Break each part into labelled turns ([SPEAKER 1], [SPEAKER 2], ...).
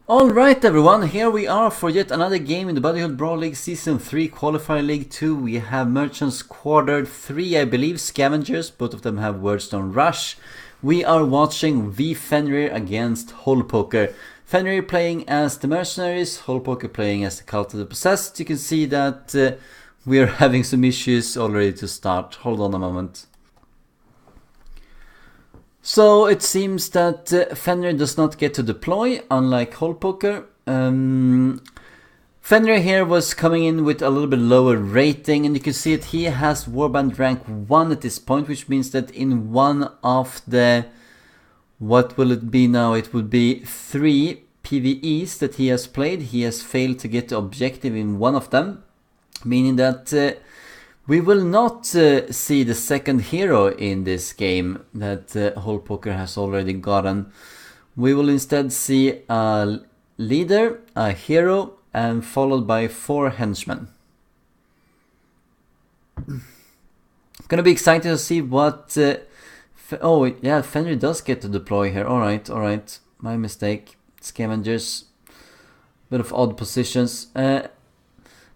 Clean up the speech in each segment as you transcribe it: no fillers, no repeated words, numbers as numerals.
[SPEAKER 1] Alright everyone, here we are for yet another game in the Bodyhood Brawl League Season 3 Qualifier League 2. We have Merchants Quarter 3, I believe, Scavengers, both of them have Wordstone Rush. We are watching Wfenrir against Poker. Fenrir playing as the Mercenaries, Poker playing as the Cult of the Possessed. You can see that we are having some issues already to start. Hold on a moment. So it seems that Fenrir does not get to deploy, unlike Poker. Fenrir here was coming in with a little bit lower rating, and you can see that he has Warband rank 1 at this point, which means that in one of the, what will it be now, it would be 3 PvEs that he has played. He has failed to get the objective in one of them, meaning that we will not see the second hero in this game that Poker has already gotten. We will instead see a leader, a hero, and followed by 4 henchmen. Gonna be excited to see what... oh yeah, Fenrir does get to deploy here. Alright, my mistake. Scavengers, bit of odd positions.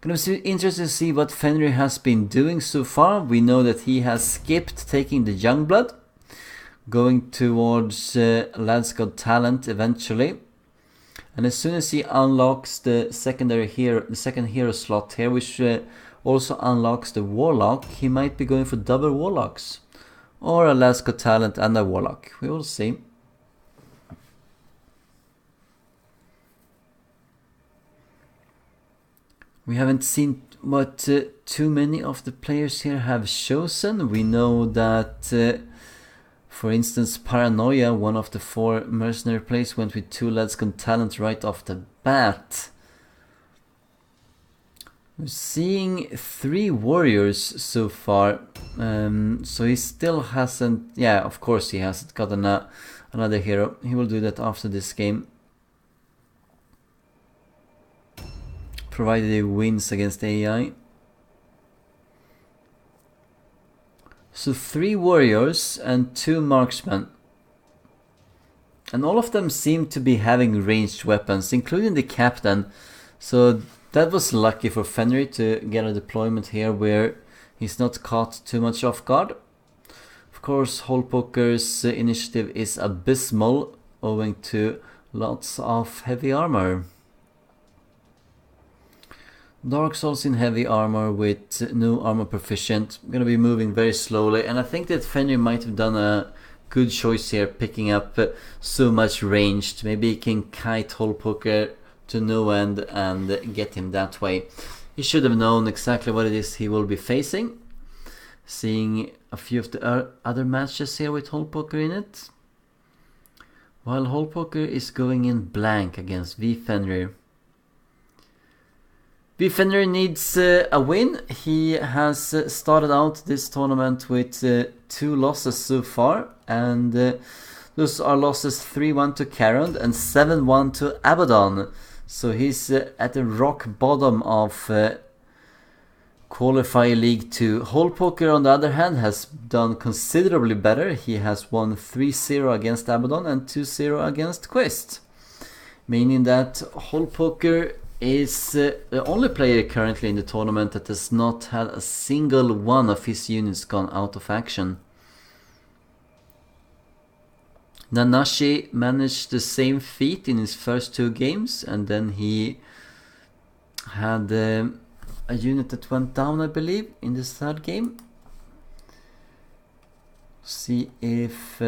[SPEAKER 1] Gonna be interesting to see what Fenrir has been doing so far. We know that he has skipped taking the Youngblood, going towards Lad's Got Talent eventually. And as soon as he unlocks the second hero slot here, which also unlocks the Warlock, he might be going for double Warlocks. Or a Lad's Got Talent and a Warlock. We will see. We haven't seen what too many of the players here have chosen. We know that, for instance, Paranoia, one of the 4 mercenary players, went with 2 Lad's Got Talent right off the bat. We're seeing 3 warriors so far, so he still hasn't, yeah, of course he hasn't gotten another hero. He will do that after this game, provided he wins against AI. So 3 warriors and 2 marksmen. And all of them seem to be having ranged weapons, including the captain. So that was lucky for Fenrir to get a deployment here where he's not caught too much off guard. Of course, Poker's initiative is abysmal, owing to lots of heavy armor. Dark Souls in heavy armor with no armor proficient. I'm gonna be moving very slowly, and I think that Fenrir might have done a good choice here, picking up so much ranged. Maybe he can kite Poker to no end and get him that way. He should have known exactly what it is he will be facing. Seeing a few of the other matches here with Poker in it. While Poker is going in blank against Wfenrir. Wfenrir needs a win. He has started out this tournament with 2 losses so far, and those are losses 3-1 to Karond and 7-1 to Abaddon. So he's at the rock bottom of Qualifier League 2. Poker, on the other hand, has done considerably better. He has won 3-0 against Abaddon and 2-0 against Quest, meaning that Poker is the only player currently in the tournament that has not had a single one of his units gone out of action. Nanashi managed the same feat in his first 2 games, and then he had a unit that went down, I believe, in the 3rd game. See if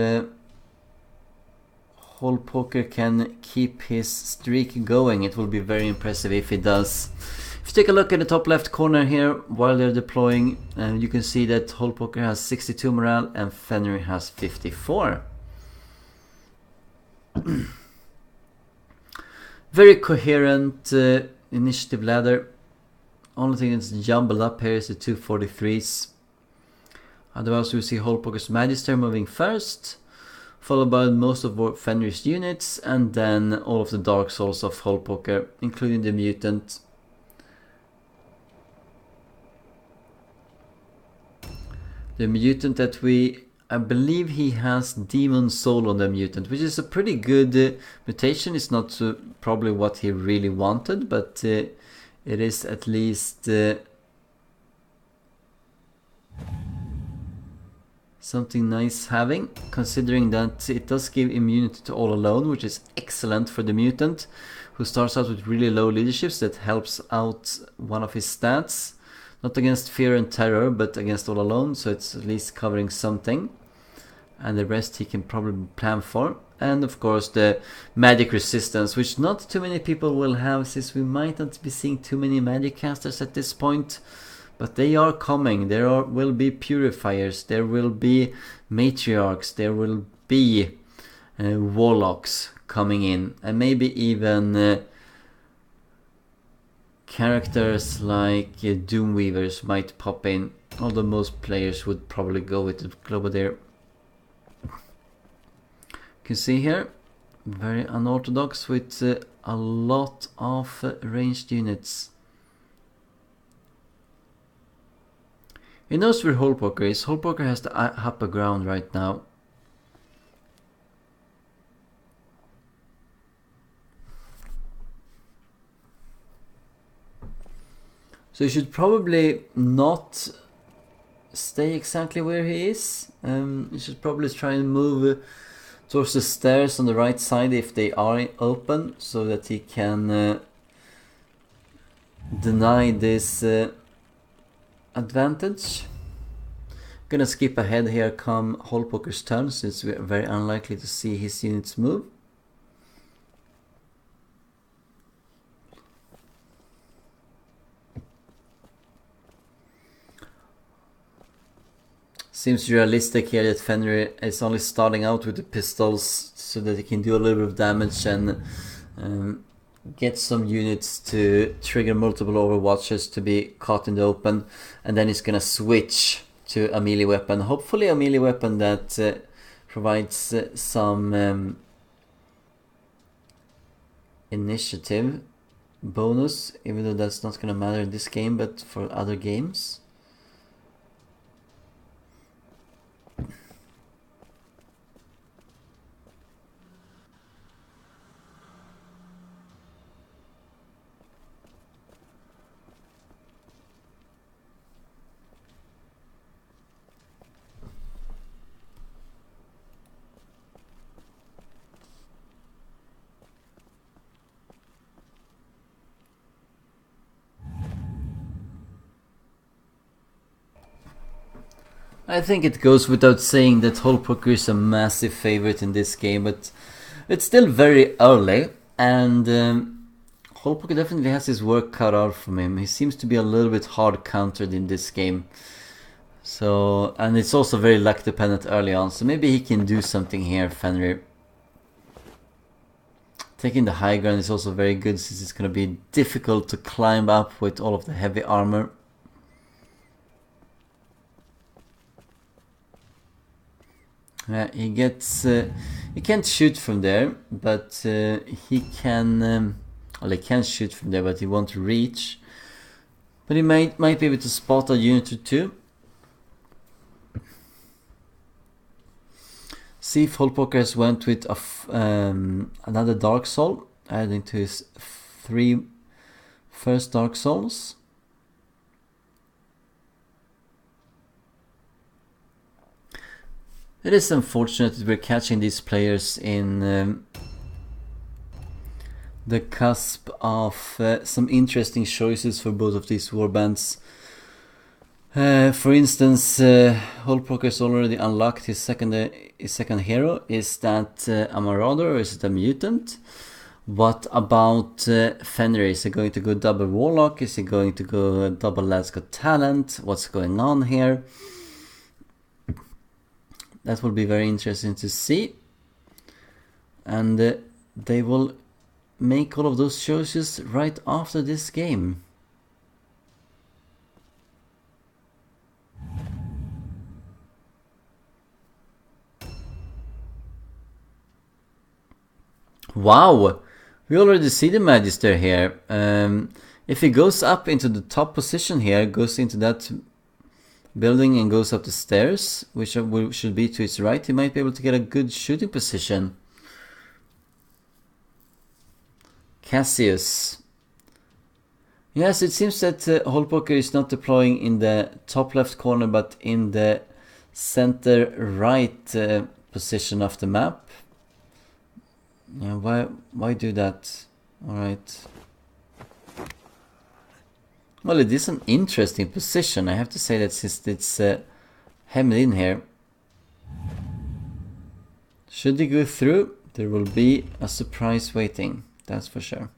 [SPEAKER 1] Poker can keep his streak going. It will be very impressive if he does. If you take a look at the top left corner here while they're deploying, you can see that Poker has 62 morale and Fenrir has 54. Very coherent initiative ladder. Only thing that's jumbled up here is the 243s. Otherwise we see Poker's Magister moving first, followed by most of Fenrir's units, and then all of the Dark Souls of Poker, including the Mutant. The Mutant that I believe he has Demon Soul on the Mutant, which is a pretty good mutation. It's not probably what he really wanted, but it is at least something nice having, considering that it does give immunity to all alone, which is excellent for the mutant, who starts out with really low leaderships. That helps out one of his stats. Not against fear and terror, but against all alone, so it's at least covering something. And the rest he can probably plan for. And of course the magic resistance, which not too many people will have, since we might not be seeing too many magic casters at this point. But they are coming. There will be purifiers, there will be matriarchs, there will be warlocks coming in, and maybe even characters like Doomweavers might pop in, although most players would probably go with the Globadier. You can see here, very unorthodox with a lot of ranged units. He knows where Hullpoker is. Hullpoker has the upper ground right now. So you should probably not stay exactly where he is. You should probably try and move towards the stairs on the right side if they are open, so that he can deny this advantage. Gonna skip ahead here come Hullpoker's turn, since we're very unlikely to see his units move. Seems realistic here that Wfenrir is only starting out with the pistols, so that he can do a little bit of damage and get some units to trigger multiple overwatches to be caught in the open, and then he's gonna switch to a melee weapon. Hopefully a melee weapon that provides some initiative bonus, even though that's not gonna matter in this game, but for other games. I think it goes without saying that Hullpoker is a massive favorite in this game, but it's still very early, and Hullpoker definitely has his work cut out from him. He seems to be a little bit hard countered in this game. So, and it's also very luck dependent early on, so maybe he can do something here, Wfenrir. Taking the high ground is also very good, since it's going to be difficult to climb up with all of the heavy armor. He gets, he can't shoot from there, but he can, well, he can shoot from there, but he won't reach. But he might be able to spot a unit or two. See if Hullpoker has went with another Dark Soul, adding to his 3 first Dark Souls. It is unfortunate that we're catching these players in the cusp of some interesting choices for both of these warbands. For instance, Hullpoker's already unlocked his second hero. Is that a Marauder or is it a Mutant? What about Wfenrir? Is he going to go double Warlock? Is he going to go double Lad's Got Talent? What's going on here? That will be very interesting to see. And they will make all of those choices right after this game. Wow! We already see the Magister here. If he goes up into the top position here, goes into that building and goes up the stairs, which should be to his right, he might be able to get a good shooting position. Cassius. Yes, it seems that Holpoker is not deploying in the top left corner, but in the center right position of the map. Yeah, why do that? Alright. Well, it is an interesting position. I have to say that since it's hemmed in here. Should they go through, there will be a surprise waiting. That's for sure.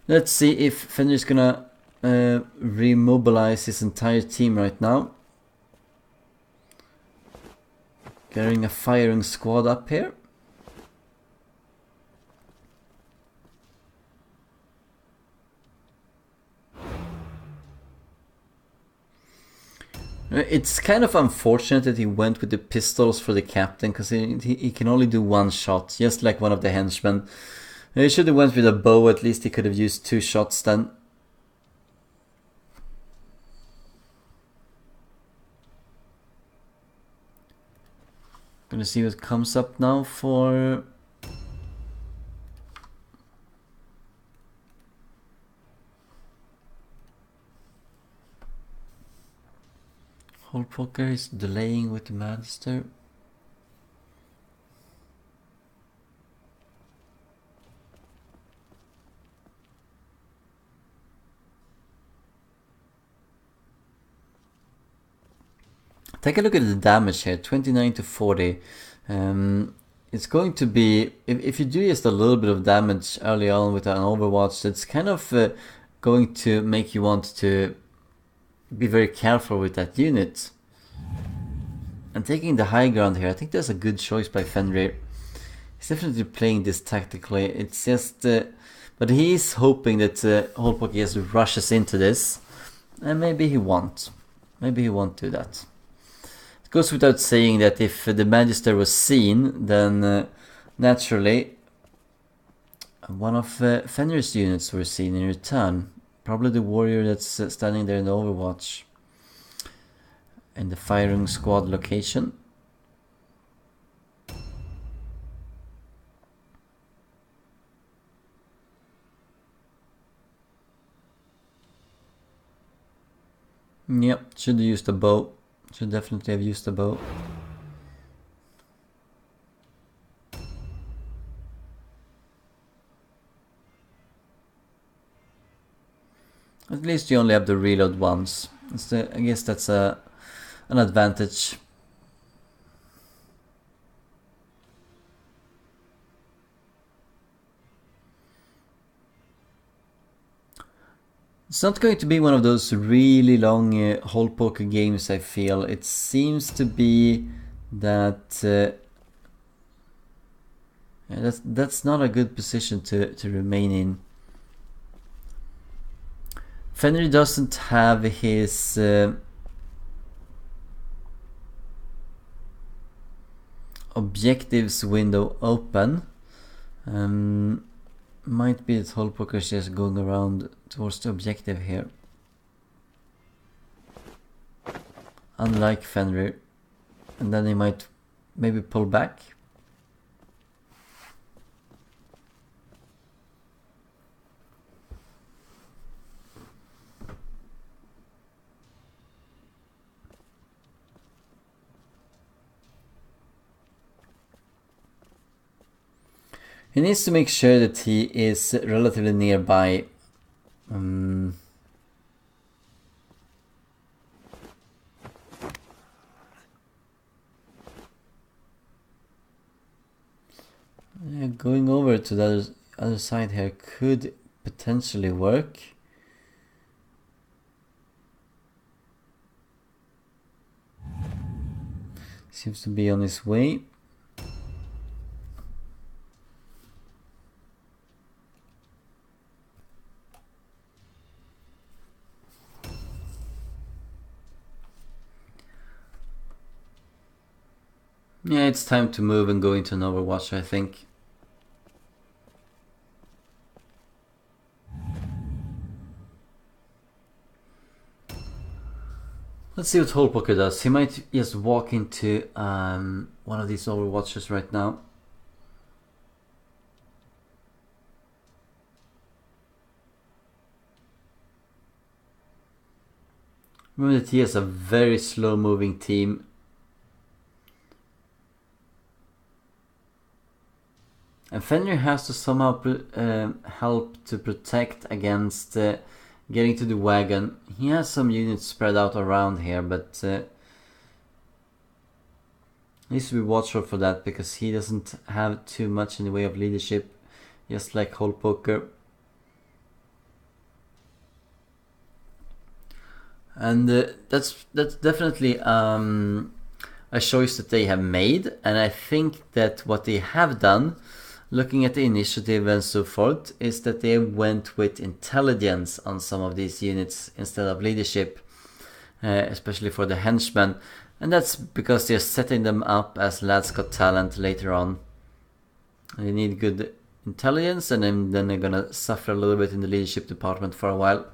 [SPEAKER 1] Let's see if Fenrir is gonna remobilize his entire team right now. Getting a firing squad up here. It's kind of unfortunate that he went with the pistols for the captain, because he can only do one shot, just like one of the henchmen. He should have went with a bow, at least he could have used 2 shots then. Gonna see what comes up now for... Holpoker is delaying with the Magister. Take a look at the damage here, 29 to 40. It's going to be, if you do just a little bit of damage early on with an Overwatch, that's kind of going to make you want to be very careful with that unit. And taking the high ground here, I think that's a good choice by Fenrir. He's definitely playing this tactically. It's just, but he's hoping that Holpoker just rushes into this, and maybe he won't. Maybe he won't do that. It goes without saying that if the Magister was seen, then naturally one of Fenrir's units were seen in return. Probably the warrior that's standing there in the Overwatch. In the firing squad location. Yep, should have used a bow. Should definitely have used a bow. At least you only have to reload once. I guess that's an advantage. It's not going to be one of those really long Holpoker games, I feel. It seems to be that that's not a good position to remain in. Fenrir doesn't have his objectives window open. Might be that Holpoker is just going around towards the objective here. Unlike Fenrir. And then he might maybe pull back. He needs to make sure that he is relatively nearby. Yeah, going over to the other side here could potentially work. Seems to be on his way. Yeah, it's time to move and go into an Overwatch, I think. Let's see what Holpoker does. He might just walk into one of these Overwatches right now. Remember that he has a very slow moving team. And Fenrir has to somehow help to protect against getting to the wagon. He has some units spread out around here, but needs to be watchful for that because he doesn't have too much in the way of leadership, just like Holpoker. And that's definitely a choice that they have made, and I think that what they have done, looking at the initiative and so forth, is that they went with intelligence on some of these units instead of leadership, especially for the henchmen. And that's because they're setting them up as lads got talent later on. They need good intelligence, and then they're gonna suffer a little bit in the leadership department for a while.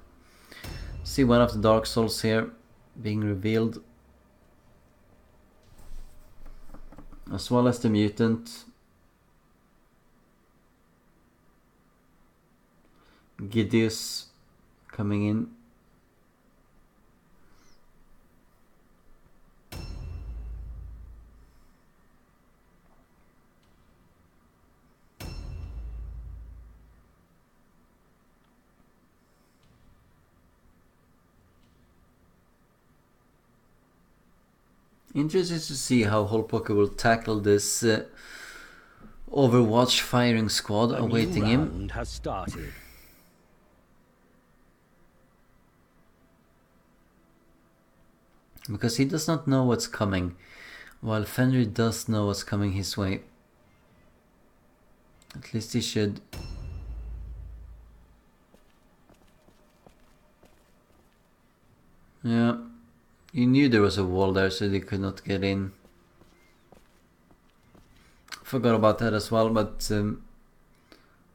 [SPEAKER 1] See one of the Dark Souls here being revealed, as well as the mutant. Gideus coming in. Interesting to see how Holpoker will tackle this Overwatch firing squad awaiting him.
[SPEAKER 2] Has started.
[SPEAKER 1] Because he does not know what's coming, while Fenrir does know what's coming his way. At least he should. Yeah, you knew there was a wall there, so they could not get in. Forgot about that as well, but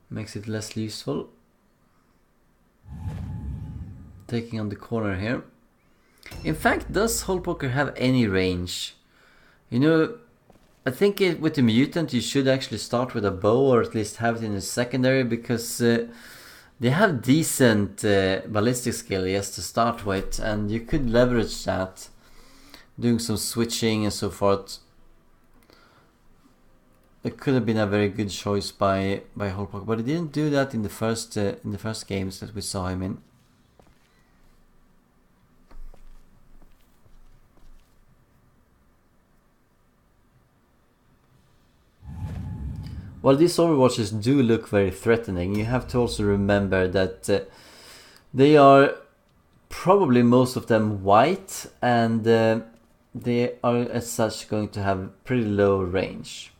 [SPEAKER 1] makes it less useful. Taking on the corner here. In fact, does Holpoker have any range? You know, I think with the mutant you should actually start with a bow, or at least have it in the secondary, because they have decent ballistic skill, yes, to start with, and you could leverage that, doing some switching and so forth. It could have been a very good choice by Holpoker, but he didn't do that in the first games that we saw him in. While these Overwatches do look very threatening, you have to also remember that they are probably most of them white, and they are as such going to have pretty low range.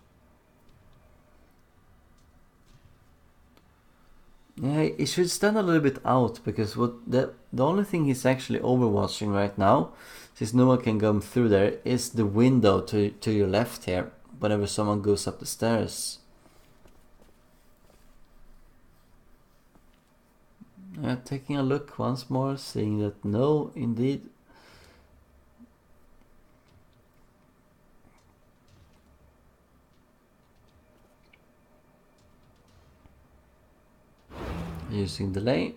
[SPEAKER 1] Yeah, he should stand a little bit out, because the only thing he's actually overwatching right now, since no one can come through there, is the window to your left here, whenever someone goes up the stairs. Taking a look once more, seeing that no, indeed. Using delay.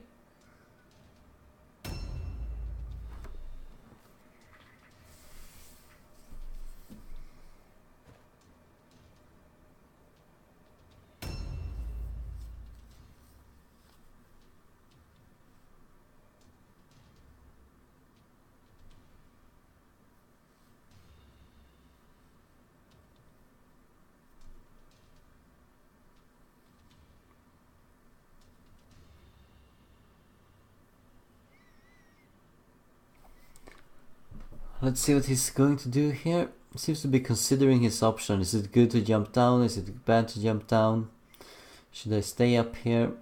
[SPEAKER 1] Let's see what he's going to do here. Seems to be considering his option. Is it good to jump down? Is it bad to jump down? Should I stay up here?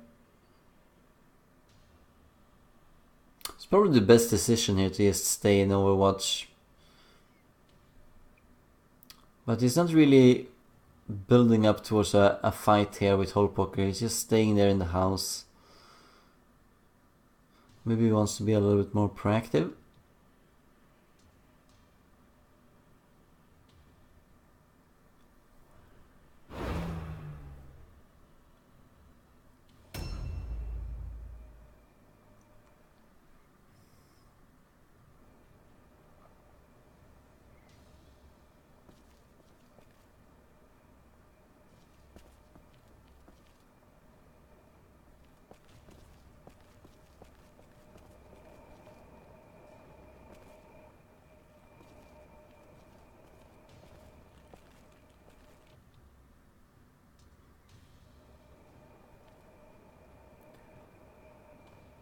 [SPEAKER 1] It's probably the best decision here to just stay in Overwatch. But he's not really building up towards a fight here with Holpoker. He's just staying there in the house. Maybe he wants to be a little bit more proactive.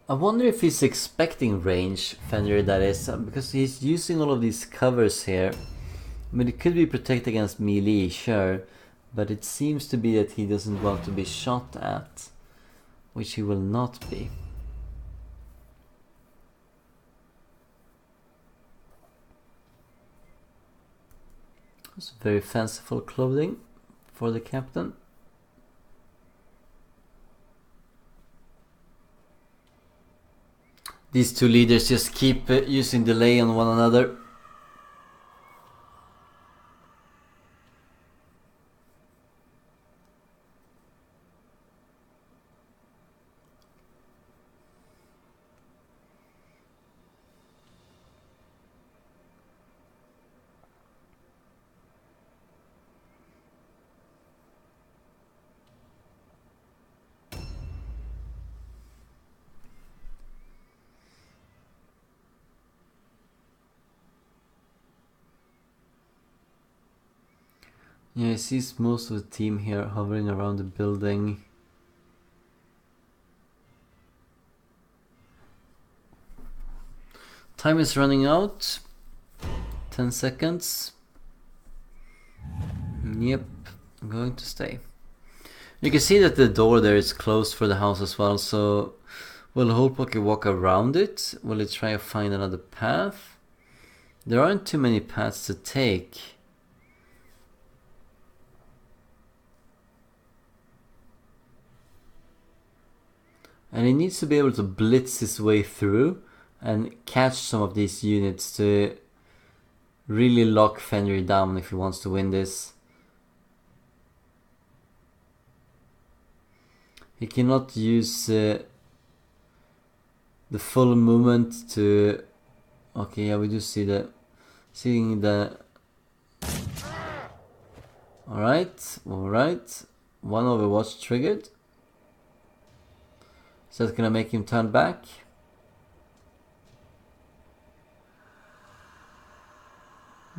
[SPEAKER 1] I wonder if he's expecting range, Fenrir, that is, because he's using all of these covers here. I mean, it could be protect against melee, sure, but it seems to be that he doesn't want to be shot at, which he will not be. It's very fanciful clothing for the captain. These two leaders just keep using delay on one another. Yeah, I see most of the team here hovering around the building. Time is running out. 10 seconds. Yep, I'm going to stay. You can see that the door there is closed for the house as well, so will Holpoker walk around it? Will it try to find another path? There aren't too many paths to take. And he needs to be able to blitz his way through and catch some of these units to really lock Fenrir down if he wants to win this. He cannot use the full movement to... Okay, yeah, we do see the... Seeing the... Alright, alright. One Overwatch triggered. So that's gonna make him turn back.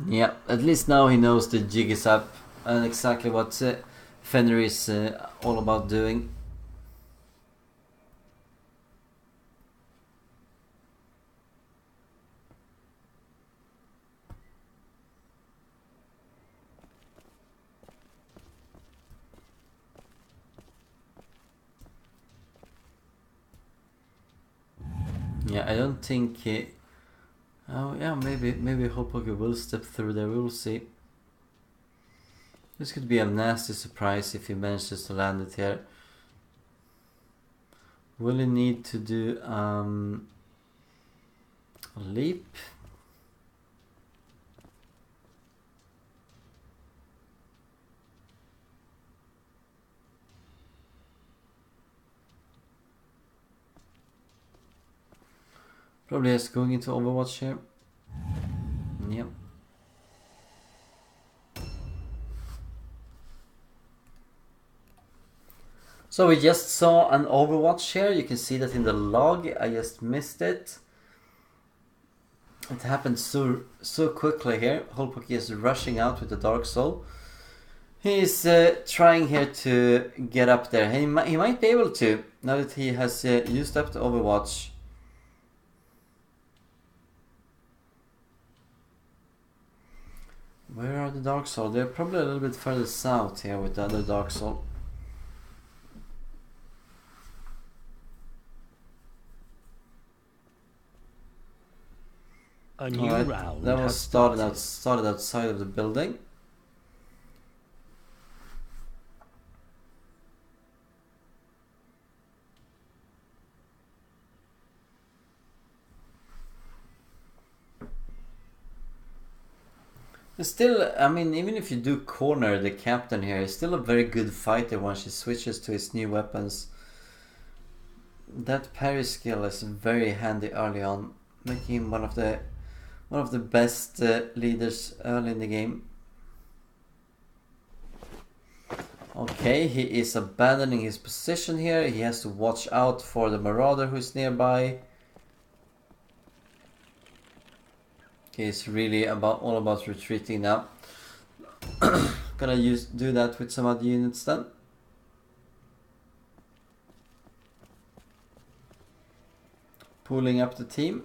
[SPEAKER 1] Yeah, at least now he knows the jig is up and exactly what Wfenrir is all about doing. Yeah, I don't think oh yeah, maybe Holpoker will step through there, we will see. This could be a nasty surprise if he manages to land it here. Will he need to do a leap? Probably is going into Overwatch here. Yep. So we just saw an Overwatch here. You can see that in the log. I just missed it. It happened so quickly here. Holpoker is rushing out with the Dark Soul. He's trying here to get up there. He might be able to, now that he has used up the Overwatch. Where are the Dark Soul? They're probably a little bit further south here with the other Dark Soul.
[SPEAKER 2] A new round.
[SPEAKER 1] That was started outside of the building. Still, I mean, even if you do corner the captain here, he's still a very good fighter once he switches to his new weapons. That parry skill is very handy early on, making him one of the best leaders early in the game. Okay, he is abandoning his position here. He has to watch out for the Marauder who's nearby. He's really all about retreating now. Gonna do that with some other units then. pulling up the team.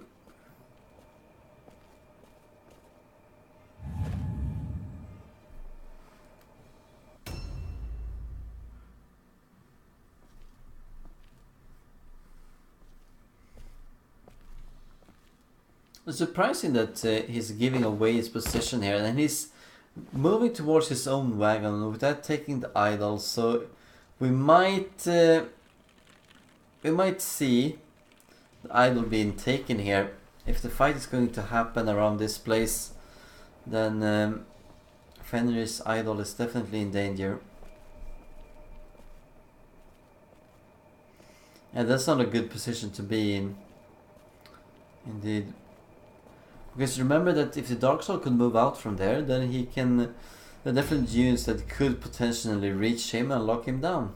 [SPEAKER 1] It's surprising that he's giving away his position here, and he's moving towards his own wagon without taking the idol. So we might see the idol being taken here. If the fight is going to happen around this place, then Fenrir's idol is definitely in danger. And that's not a good position to be in. Indeed. Because remember that if the Dark Soul could move out from there, then he can... There are definitely units that could potentially reach him and lock him down.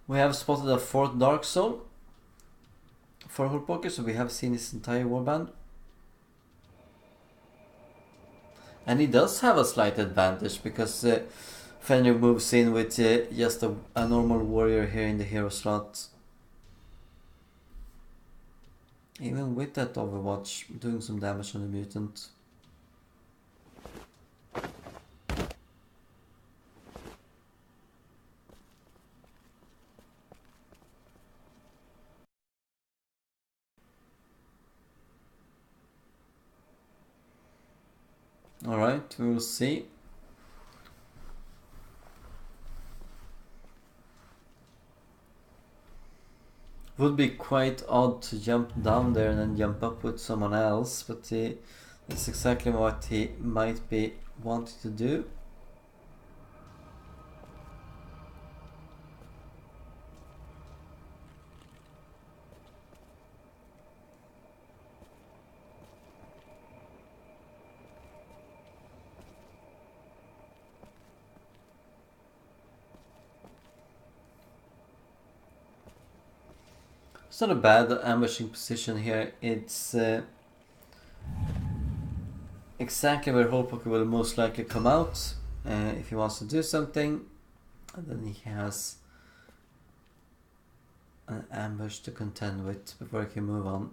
[SPEAKER 1] We have spotted a 4th Dark Soul for Hullpoker, so we have seen his entire warband. And he does have a slight advantage because Fenrir moves in with just a normal warrior here in the hero slot. Even with that Overwatch, doing some damage on the mutant. Alright, we will see. Would be quite odd to jump down there and then jump up with someone else, but that's exactly what he might be wanting to do. It's not a bad ambushing position here. It's exactly where Hullpoker will most likely come out if he wants to do something. And then he has an ambush to contend with before he can move on.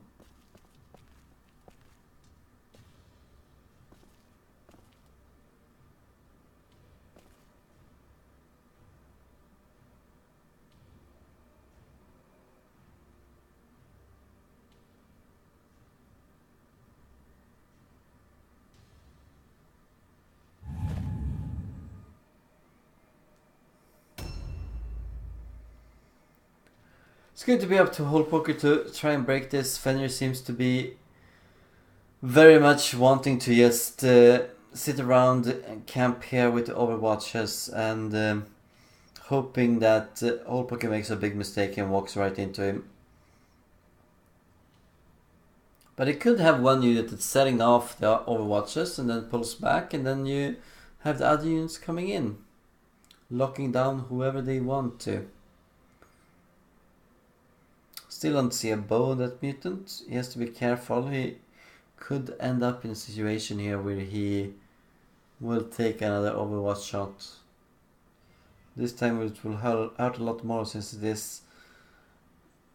[SPEAKER 1] It's going to be up to Hullpoker to try and break this. Fenrir seems to be very much wanting to just sit around and camp here with the Overwatches and hoping that Hullpoker makes a big mistake and walks right into him. But he could have one unit that's setting off the Overwatches and then pulls back, and then you have the other units coming in, locking down whoever they want to. Still don't see a bow on that mutant. He has to be careful. He could end up in a situation here where he will take another Overwatch shot. This time it will hurt a lot more since it is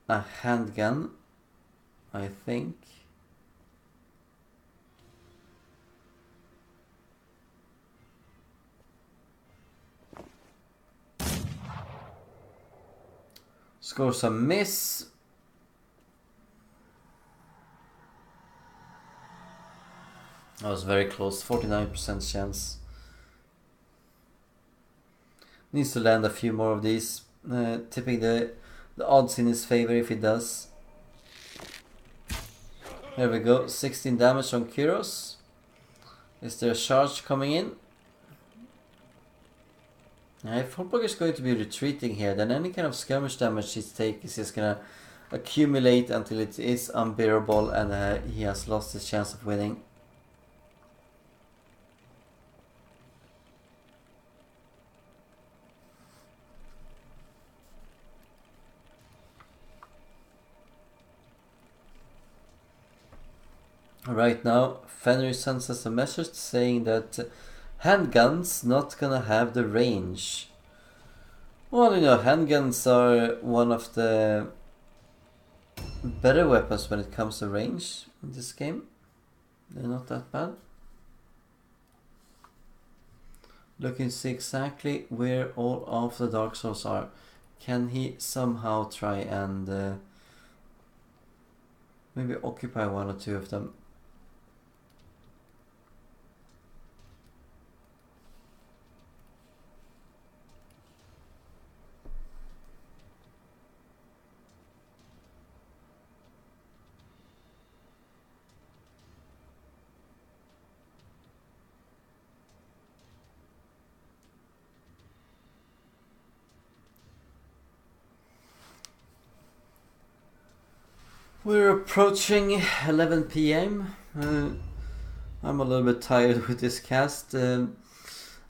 [SPEAKER 1] a handgun, I think. Scores a miss. That was very close, 49% chance. Needs to land a few more of these, tipping the odds in his favor if he does. There we go, 16 damage on Kyros. Is there a charge coming in? If Hullpoker is going to be retreating here, then any kind of skirmish damage he takes is just gonna accumulate until it is unbearable and he has lost his chance of winning. Right now, Fenrir sends us a message saying that handguns not gonna have the range. Well, you know, handguns are one of the better weapons when it comes to range in this game. They're not that bad. Looking to see exactly where all of the Dark Souls are. Can he somehow try and maybe occupy one or two of them? We're approaching 11 PM. I'm a little bit tired with this cast. I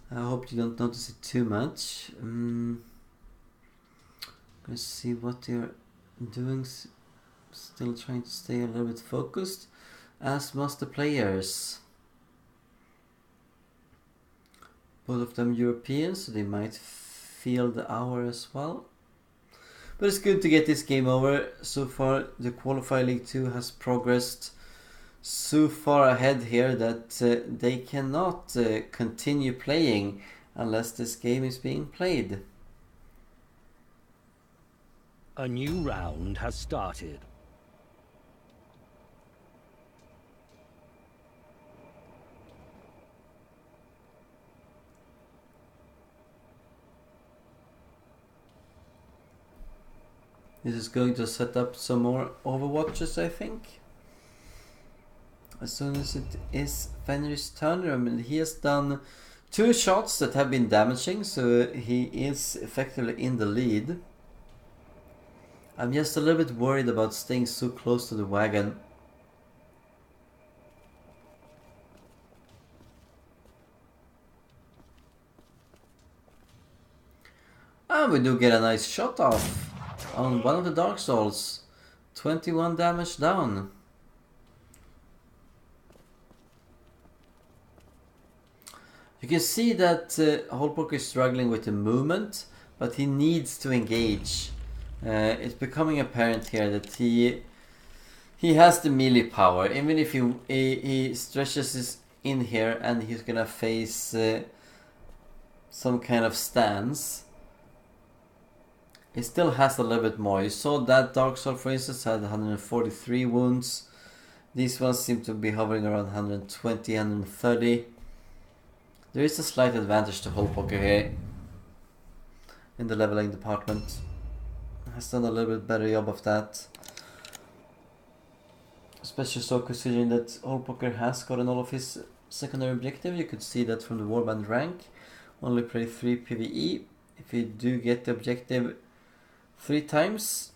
[SPEAKER 1] hope you don't notice it too much. Let's see what they're doing. Still trying to stay a little bit focused, as must the players. Both of them Europeans, so they might feel the hour as well. But it's good to get this game over. So far, the Qualifier League 2 has progressed so far ahead here that they cannot continue playing unless this game is being played.
[SPEAKER 2] A new round has started.
[SPEAKER 1] This is going to set up some more Overwatches, I think. As soon as it is Fenrir's turn, I mean, he has done 2 shots that have been damaging, so he is effectively in the lead. I'm just a little bit worried about staying so close to the wagon. And we do get a nice shot off on one of the Dark Souls. 21 damage down. You can see that Holbrook is struggling with the movement, but he needs to engage. It's becoming apparent here that he has the melee power. Even if he stretches his in here and he's gonna face some kind of stance, he still has a little bit more. You saw that Dark Soul, for instance, had 143 wounds. These ones seem to be hovering around 120, 130. There is a slight advantage to Holbrook here in the leveling department. Has done a little bit better job of that. Especially so considering that Holbrook has gotten all of his secondary objective. You could see that from the Warband rank. Only play 3 PvE. If you do get the objective 3 times,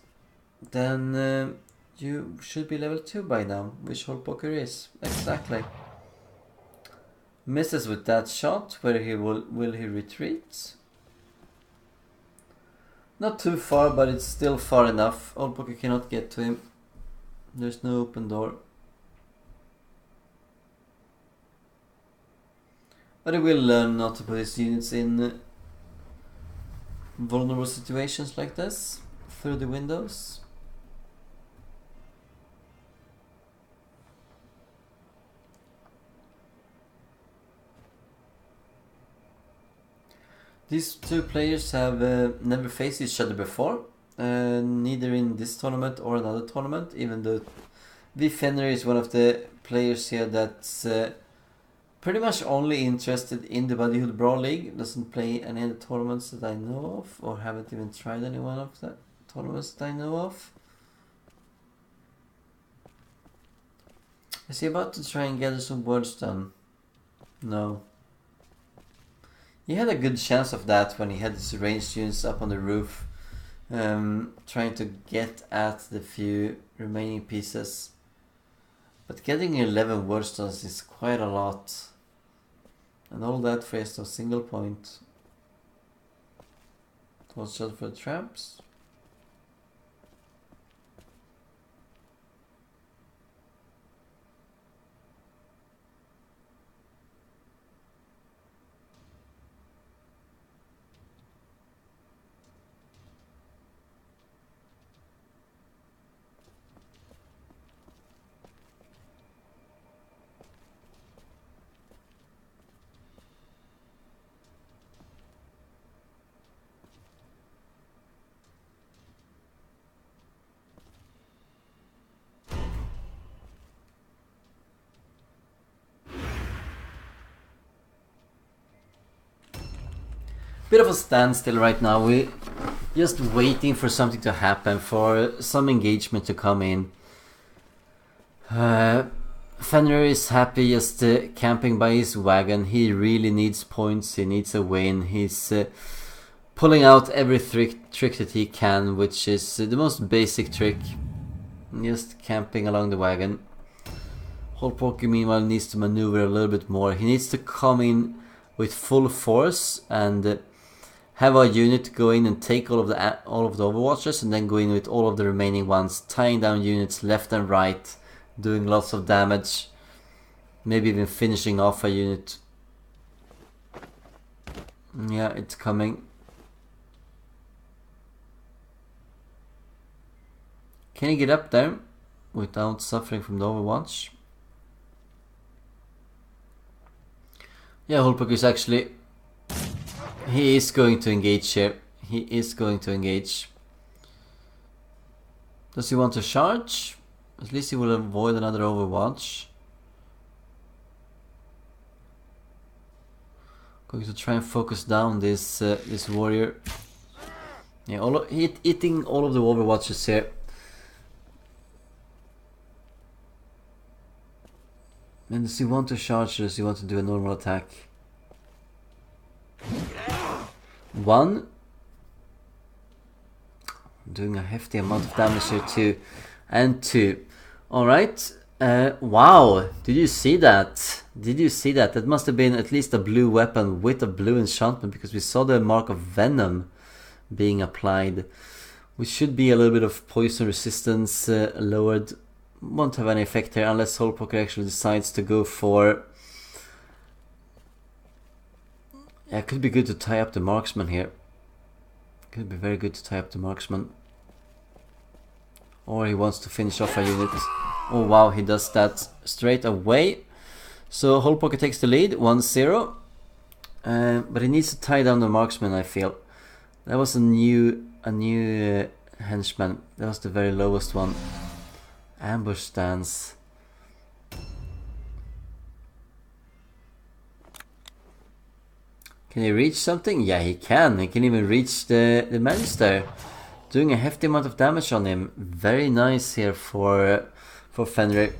[SPEAKER 1] then you should be level 2 by now, which Holbrook is. Exactly. Misses with that shot. Where he will he retreat? Not too far, but it's still far enough. Holbrook cannot get to him. There's no open door. But he will learn not to put his units in vulnerable situations like this through the windows. These 2 players have never faced each other before, neither in this tournament or another tournament, even though Wfenrir is one of the players here that's pretty much only interested in the Bodyhood Brawl League, doesn't play any other tournaments that I know of, or haven't even tried any one of the tournaments that I know of. Is he about to try and gather some words done? No. He had a good chance of that when he had his ranged units up on the roof, trying to get at the few remaining pieces. But getting 11 wordstones is quite a lot. And all that for just a single point. Watch out for the traps. Bit of a standstill right now. We're just waiting for something to happen, for some engagement to come in. Wfenrir is happy just camping by his wagon. He really needs points, he needs a win. He's pulling out every trick that he can, which is the most basic trick. Just camping along the wagon. Holpoker meanwhile needs to maneuver a little bit more. He needs to come in with full force and have a unit go in and take all of the overwatchers, and then go in with all of the remaining ones, tying down units left and right, doing lots of damage, maybe even finishing off a unit. Yeah, it's coming. Can he get up there without suffering from the overwatch? Yeah, Holpoker is actually... he is going to engage here. He is going to engage. Does he want to charge? At least he will avoid another overwatch. Going to try and focus down this this warrior. Yeah, hitting all of the overwatches here. And does he want to charge or does he want to do a normal attack? 1. Doing a hefty amount of damage here too. And 2. Alright. Wow. Did you see that? Did you see that? That must have been at least a blue weapon with a blue enchantment, because we saw the mark of venom being applied. Which should be a little bit of poison resistance lowered. Won't have any effect here unless Holpoker actually decides to go for... yeah, it could be good to tie up the marksman here. Could be very good to tie up the marksman. Or he wants to finish off a unit. Oh wow, he does that straight away. So Holpoker takes the lead, 1-0. But he needs to tie down the marksman, I feel. That was a new henchman. That was the very lowest one. Ambush stance. Can he reach something? Yeah, he can. He can even reach the Magister. Doing a hefty amount of damage on him. Very nice here for Wfenrir.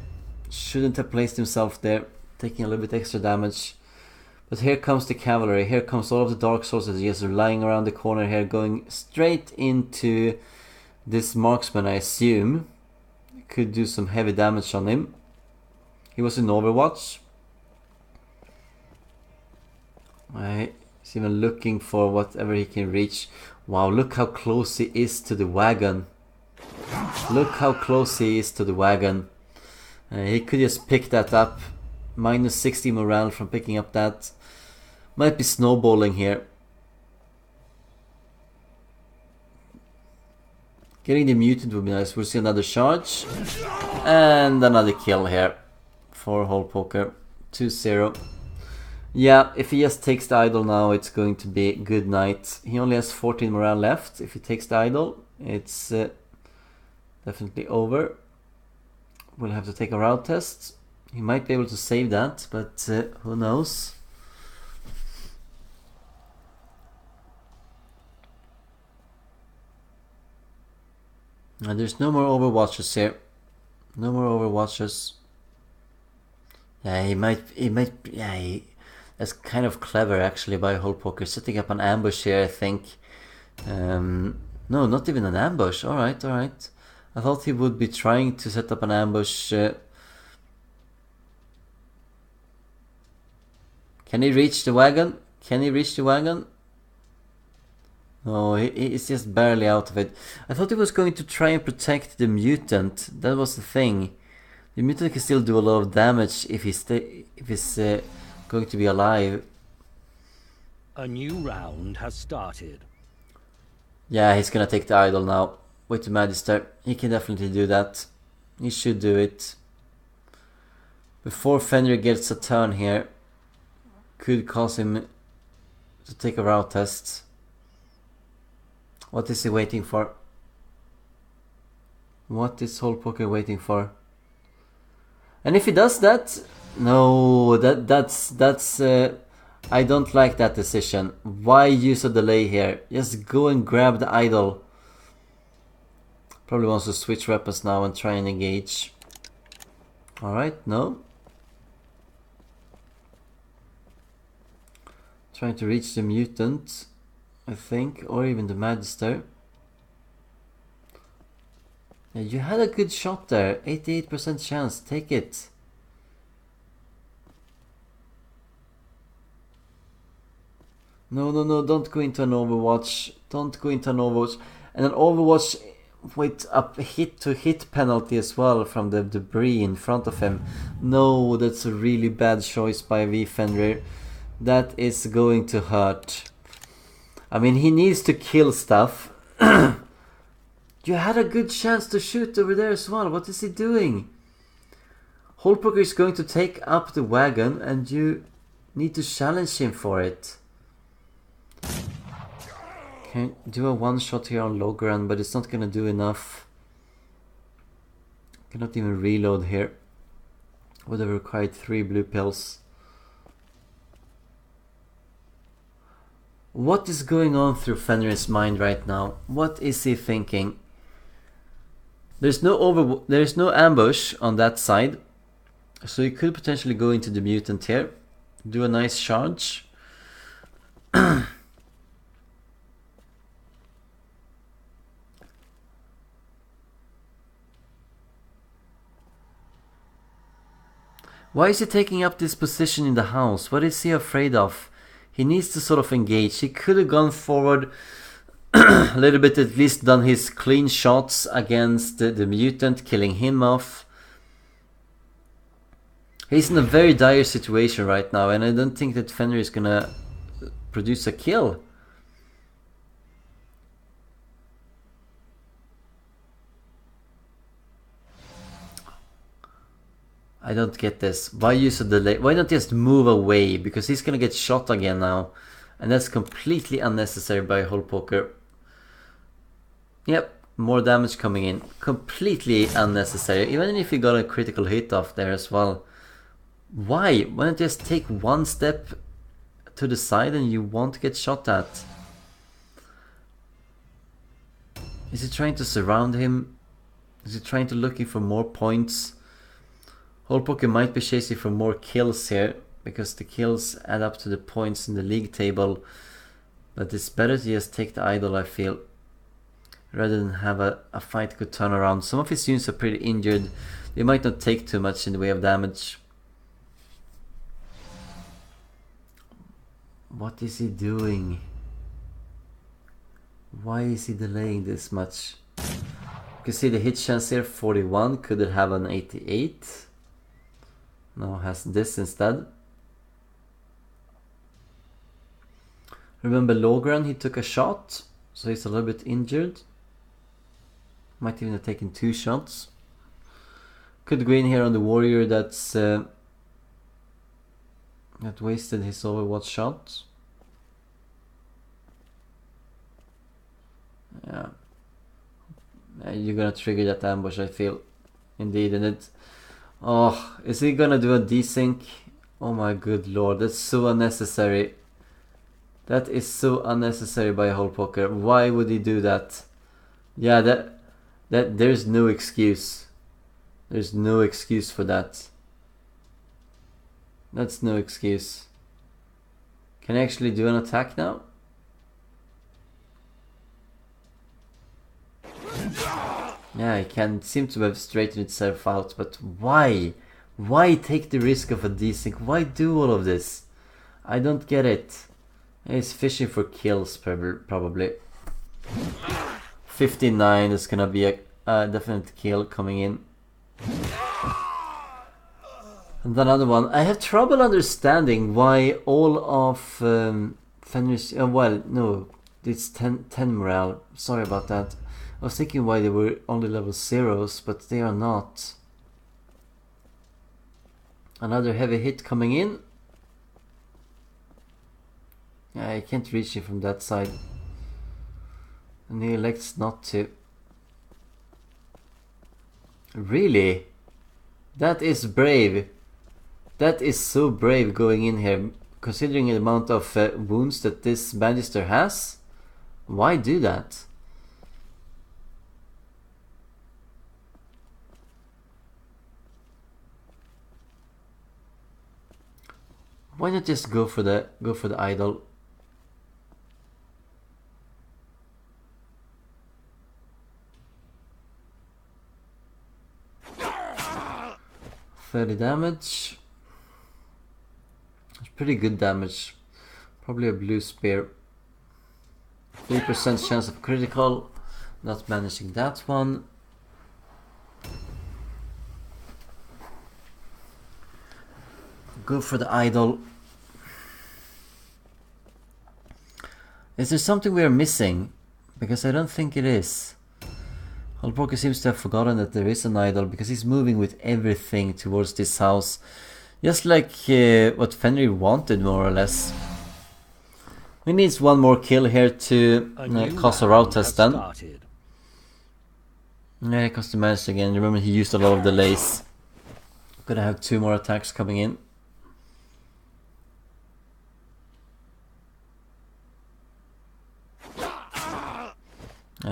[SPEAKER 1] Shouldn't have placed himself there. Taking a little bit extra damage. But here comes the cavalry. Here comes all of the dark sources. Just lying around the corner here. Going straight into this marksman, I assume. Could do some heavy damage on him. He was in Overwatch. He's even looking for whatever he can reach. Wow, look how close he is to the wagon. Look how close he is to the wagon. He could just pick that up. Minus 60 morale from picking up that. Might be snowballing here. Getting the mutant would be nice. We'll see another charge. And another kill here for Holpoker. 2-0. Yeah, if he just takes the idol now, it's going to be good night. He only has 14 morale left. If he takes the idol, it's definitely over. We'll have to take a route test. He might be able to save that, but who knows? And there's no more overwatchers here. No more overwatchers. Yeah, he might, yeah, that's kind of clever actually by Holpoker, setting up an ambush here, I think. No, not even an ambush. Alright, alright. I thought he would be trying to set up an ambush. Can he reach the wagon? Can he reach the wagon? No, he's just barely out of it. I thought he was going to try and protect the mutant. That was the thing. The mutant can still do a lot of damage if he's going to be alive.
[SPEAKER 2] A new round has started.
[SPEAKER 1] Yeah, he's gonna take the idol now with the Magister. He can definitely do that. He should do it. Before Wfenrir gets a turn here, could cause him to take a route test. What is he waiting for? What is Holpoker waiting for? And if he does that, no, that's I don't like that decision. Why use a delay here? Just go and grab the idol. Probably wants to switch weapons now and try and engage. Alright, no. Trying to reach the mutant, I think, or even the Magister. Yeah, you had a good shot there. 88% chance. Take it. No, no, no. Don't go into an Overwatch. Don't go into an Overwatch. And an Overwatch with a hit-to-hit penalty as well from the debris in front of him. No, that's a really bad choice by Wfenrir. That is going to hurt. I mean, he needs to kill stuff. You had a good chance to shoot over there as well. What is he doing? Holpoker is going to take up the wagon and you need to challenge him for it. Can do a one shot here on Logran, but it's not gonna do enough. Cannot even reload here. Would have required 3 blue pills. What is going on through Fenrir's mind right now? What is he thinking? There's no ambush on that side, so you could potentially go into the mutant here, do a nice charge. Why is he taking up this position in the house? What is he afraid of? He needs to sort of engage. He could have gone forward a little bit, at least done his clean shots against the mutant, killing him off. He's in a very dire situation right now, and I don't think that Fenrir is gonna produce a kill. I don't get this. Why use a delay? Why not just move away? Because he's gonna get shot again now. And that's completely unnecessary by Holpoker. Yep, more damage coming in. Completely unnecessary. Even if he got a critical hit off there as well. Why? Why not just take one step to the side and you won't get shot at? Is he trying to surround him? Is he trying to looking for more points? Holpoker might be chasing for more kills here, because the kills add up to the points in the league table. But it's better to just take the idol, I feel, rather than have a fight could turn around. Some of his units are pretty injured. They might not take too much in the way of damage. What is he doing? Why is he delaying this much? You can see the hit chance here, 41. Could it have an 88? No, has this instead. Remember Logran, he took a shot, so he's a little bit injured. Might even have taken 2 shots. Could go in here on the warrior that's that wasted his Overwatch shot. Yeah. You're gonna trigger that ambush, I feel. Indeed, and it... Oh, is he gonna do a desync? Oh my good lord, that's so unnecessary. That is so unnecessary by Holpoker. Why would he do that? Yeah, that there's no excuse. There's no excuse for that. That's no excuse. Can I actually do an attack now? Yeah, it can seem to have straightened itself out, but why? Why take the risk of a desync? Why do all of this? I don't get it. He's fishing for kills, probably. 59 is gonna be a definite kill coming in. And another one. I have trouble understanding why all of Fenrir's... well, no, it's 10 morale. Sorry about that. I was thinking why they were only level 0s, but they are not. Another heavy hit coming in. Yeah, I can't reach him from that side. And he elects not to. Really? That is brave. That is so brave going in here. considering the amount of wounds that this Magister has. Why do that? Why not just go for the idol? $30 damage. That's pretty good damage. Probably a blue spear. 3% chance of critical. Not managing that one. Go for the idol. Is there something we are missing? Because I don't think it is. Holpoker seems to have forgotten that there is an idol because he's moving with everything towards this house. Just like what Wfenrir wanted, more or less. We need one more kill here to cause a route test then. Yeah, he cost the manage again. Remember, he used a lot of delays. Gonna have 2 more attacks coming in.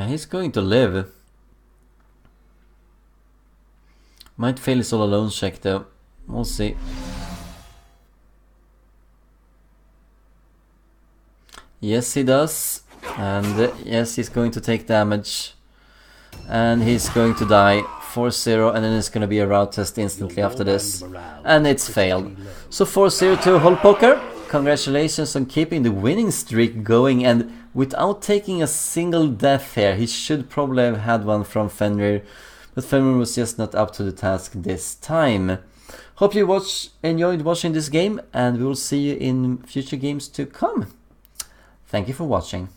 [SPEAKER 1] He's going to live. Might fail his all alone check though. We'll see. Yes, he does. And yes, he's going to take damage. And he's going to die 4-0, and then it's going to be a route test instantly after this. And it's failed. So 4-0 to Holpoker. Congratulations on keeping the winning streak going, and without taking a single death here. He should probably have had one from Wfenrir, but Wfenrir was just not up to the task this time. Hope you enjoyed watching this game, and we will see you in future games to come. Thank you for watching.